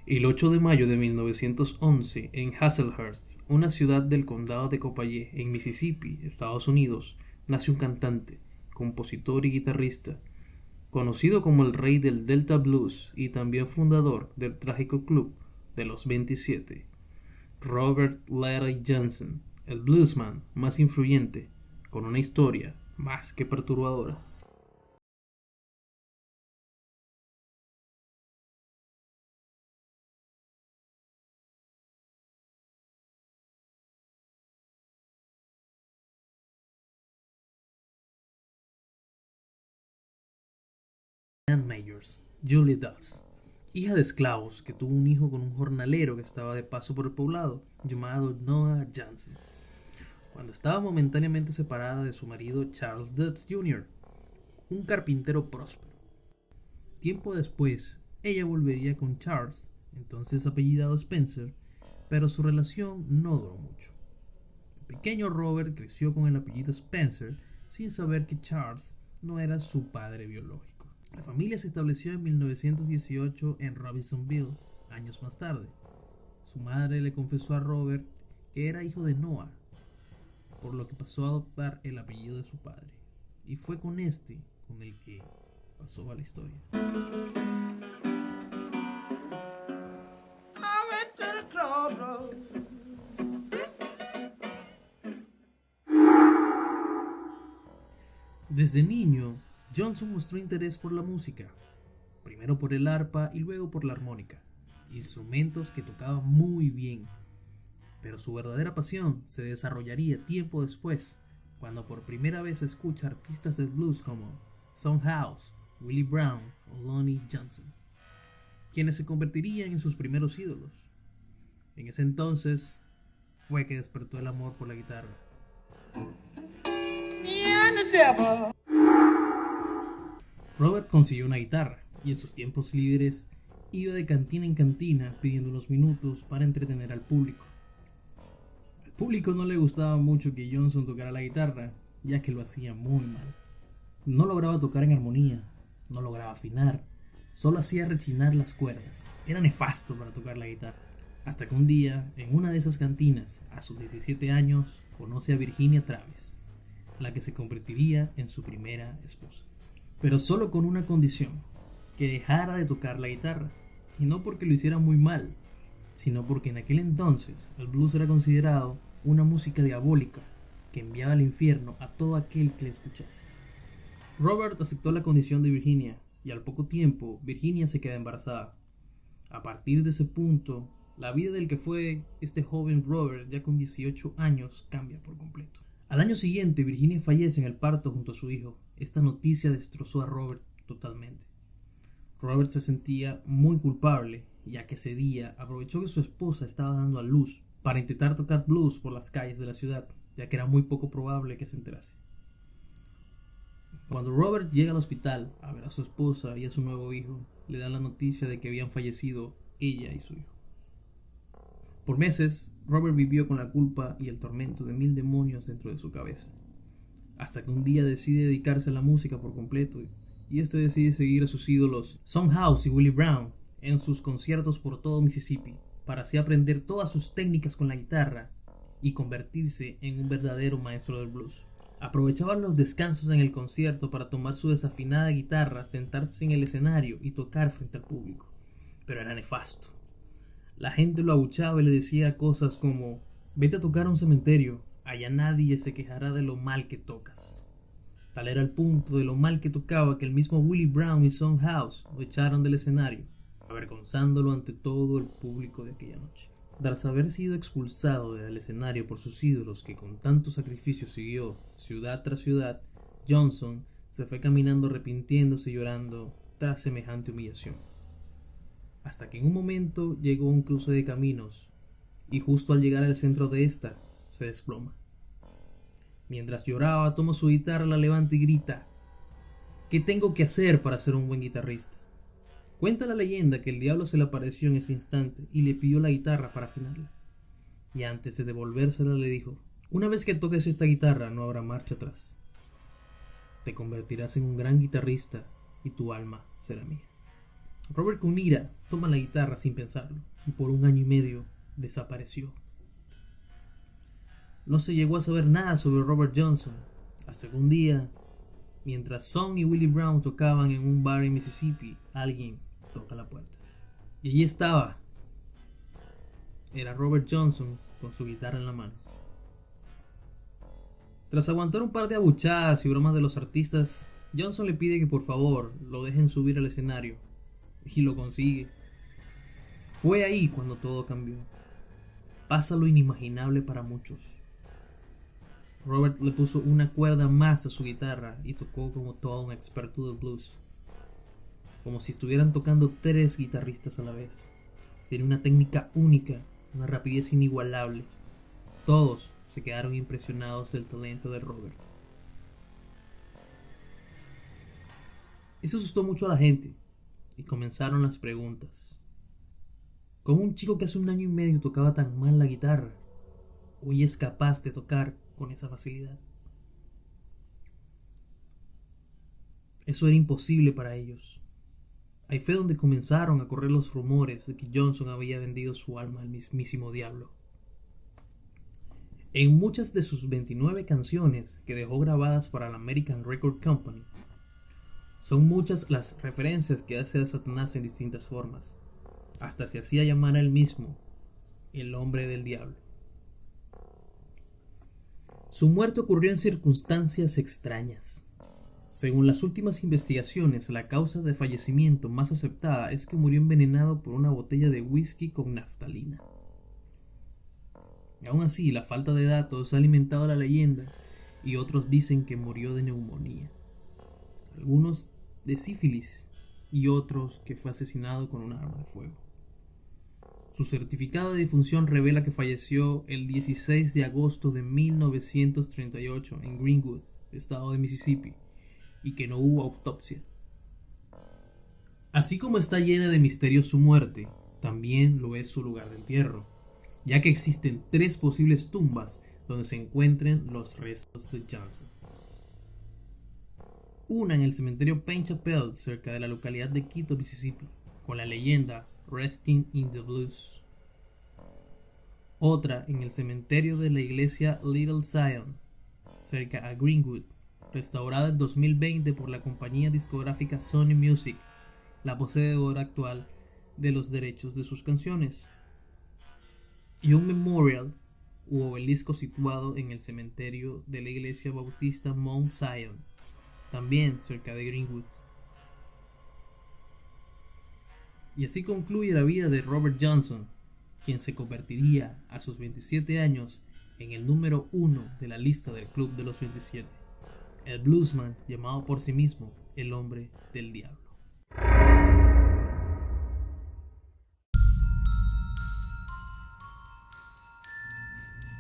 El 8 de mayo de 1911, en Hazlehurst, una ciudad del condado de Copiah, en Mississippi, Estados Unidos, nace un cantante, compositor y guitarrista, conocido como el rey del Delta Blues y también fundador del trágico club de los 27, Robert Larry Johnson, el bluesman más influyente, con una historia más que perturbadora. Ann Mayors, Julie Dodds, hija de esclavos que tuvo un hijo con un jornalero que estaba de paso por el poblado, llamado Noah Johnson, cuando estaba momentáneamente separada de su marido Charles Dodds Jr., un carpintero próspero. Tiempo después, ella volvería con Charles, entonces apellidado Spencer, pero su relación no duró mucho. El pequeño Robert creció con el apellido Spencer sin saber que Charles no era su padre biológico. La familia se estableció en 1918 en Robinsonville, años más tarde. Su madre le confesó a Robert que era hijo de Noah, por lo que pasó a adoptar el apellido de su padre. Y fue con este con el que pasó a la historia. Desde niño, Johnson mostró interés por la música, primero por el arpa y luego por la armónica, instrumentos que tocaba muy bien. Pero su verdadera pasión se desarrollaría tiempo después, cuando por primera vez escucha artistas del blues como Son House, Willie Brown o Lonnie Johnson, quienes se convertirían en sus primeros ídolos. En ese entonces fue que despertó el amor por la guitarra. Robert consiguió una guitarra y en sus tiempos libres iba de cantina en cantina pidiendo unos minutos para entretener al público. Al público no le gustaba mucho que Johnson tocara la guitarra, ya que lo hacía muy mal. No lograba tocar en armonía, no lograba afinar, solo hacía rechinar las cuerdas. Era nefasto para tocar la guitarra. Hasta que un día, en una de esas cantinas, a sus 17 años, conoce a Virginia Travis, la que se convertiría en su primera esposa. Pero solo con una condición, que dejara de tocar la guitarra, y no porque lo hiciera muy mal, sino porque en aquel entonces el blues era considerado una música diabólica que enviaba al infierno a todo aquel que le escuchase. Robert aceptó la condición de Virginia y al poco tiempo Virginia se queda embarazada. A partir de ese punto, la vida del que fue este joven Robert ya con 18 años cambia por completo. Al año siguiente, Virginia fallece en el parto junto a su hijo. Esta noticia destrozó a Robert totalmente. Robert se sentía muy culpable, ya que ese día aprovechó que su esposa estaba dando a luz para intentar tocar blues por las calles de la ciudad, ya que era muy poco probable que se enterase. Cuando Robert llega al hospital a ver a su esposa y a su nuevo hijo, le dan la noticia de que habían fallecido ella y su hijo. Por meses, Robert vivió con la culpa y el tormento de 1000 demonios dentro de su cabeza, hasta que un día decide dedicarse a la música por completo y decide seguir a sus ídolos Son House y Willie Brown en sus conciertos por todo Mississippi, para así aprender todas sus técnicas con la guitarra y convertirse en un verdadero maestro del blues. Aprovechaba los descansos en el concierto para tomar su desafinada guitarra, sentarse en el escenario y tocar frente al público, pero era nefasto. La gente lo abuchaba y le decía cosas como: vete a tocar a un cementerio, allá nadie se quejará de lo mal que tocas. Tal era el punto de lo mal que tocaba que el mismo Willie Brown y Son House lo echaron del escenario, avergonzándolo ante todo el público de aquella noche. Tras haber sido expulsado del escenario por sus ídolos que con tanto sacrificio siguió ciudad tras ciudad, Johnson se fue caminando arrepintiéndose y llorando tras semejante humillación. Hasta que en un momento llegó a un cruce de caminos y justo al llegar al centro de esta se desploma. Mientras lloraba, toma su guitarra, la levanta y grita: ¿qué tengo que hacer para ser un buen guitarrista? Cuenta la leyenda que el diablo se le apareció en ese instante y le pidió la guitarra para afinarla. Y antes de devolvérsela le dijo: una vez que toques esta guitarra no habrá marcha atrás. Te convertirás en un gran guitarrista y tu alma será mía. Robert con ira toma la guitarra sin pensarlo y por 1 año y medio desapareció. No se llegó a saber nada sobre Robert Johnson hasta que un día, mientras Son y Willie Brown tocaban en un bar en Mississippi, alguien toca la puerta. Y allí estaba. Era Robert Johnson con su guitarra en la mano. Tras aguantar un par de abuchadas y bromas de los artistas, Johnson le pide que por favor lo dejen subir al escenario, y lo consigue. Fue ahí cuando todo cambió. Pasa lo inimaginable para muchos. Robert le puso una cuerda más a su guitarra y tocó como todo un experto del blues, como si estuvieran tocando 3 guitarristas a la vez. Tenía una técnica única, una rapidez inigualable. Todos se quedaron impresionados del talento de Robert. Eso asustó mucho a la gente y comenzaron las preguntas. ¿Cómo un chico que hace 1 año y medio tocaba tan mal la guitarra hoy es capaz de tocar con esa facilidad? Eso era imposible para ellos. Ahí fue donde comenzaron a correr los rumores de que Johnson había vendido su alma al mismísimo diablo. En muchas de sus 29 canciones que dejó grabadas para la American Record Company, son muchas las referencias que hace a Satanás en distintas formas. Hasta se hacía llamar a él mismo el hombre del diablo. Su muerte ocurrió en circunstancias extrañas. Según las últimas investigaciones, la causa de fallecimiento más aceptada es que murió envenenado por una botella de whisky con naftalina. Aún así, la falta de datos ha alimentado la leyenda y otros dicen que murió de neumonía. Algunos de sífilis y otros que fue asesinado con un arma de fuego. Su certificado de difunción revela que falleció el 16 de agosto de 1938 en Greenwood, estado de Mississippi, y que no hubo autopsia. Así como está llena de misterios su muerte, también lo es su lugar de entierro, ya que existen 3 posibles tumbas donde se encuentren los restos de Johnson. Una en el cementerio Paine Chapel, cerca de la localidad de Quito, Mississippi, con la leyenda Resting in the Blues. Otra en el cementerio de la iglesia Little Zion, cerca a Greenwood, restaurada en 2020 por la compañía discográfica Sony Music, la poseedora actual de los derechos de sus canciones. Y un memorial u obelisco situado en el cementerio de la iglesia bautista Mount Zion, también cerca de Greenwood. Y así concluye la vida de Robert Johnson, quien se convertiría a sus 27 años en el número 1 de la lista del Club de los 27, el bluesman llamado por sí mismo el hombre del diablo.